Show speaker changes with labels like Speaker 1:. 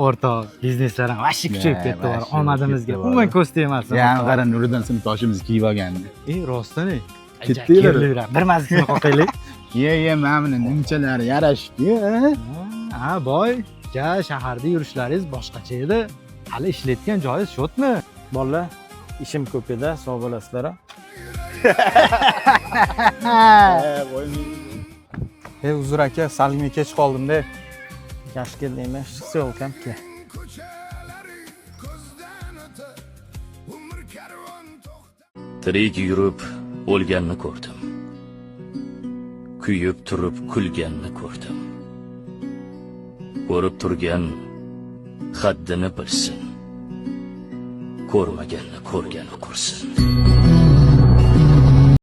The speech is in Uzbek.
Speaker 1: o'rtoq, bizneslar ham vashi kuchayib ketdi.
Speaker 2: vashi
Speaker 1: Omadimizga
Speaker 2: ketdi,
Speaker 1: umuman ko'z tegmasin.
Speaker 2: Ya qara Nuriddin sinfdoshimiz kiyib olgandi.
Speaker 1: Rostdan
Speaker 2: Ketdinglar.
Speaker 1: Bir mazasini qoqaylik.
Speaker 2: Ye, mana buni nimchalari yarashibdi.
Speaker 1: Ha, boy, shaharda yurishlaringiz boshqacha edi. Hali ishlayotgan joyingiz shotmi?
Speaker 3: Bolalar, ishim ko'p edi, sog' bo'lasizlar. Uzr aka, salimga kech qoldim-da. Yaxshi keldingmi? Ssiyonkam ke.
Speaker 4: Tirik yurib o'lganni ko'rdim. Kuyib turib kulganni ko'rdim. Ko'rib turgan haddini bilsin. Ko'rmaganni ko'rgani ko'rsin.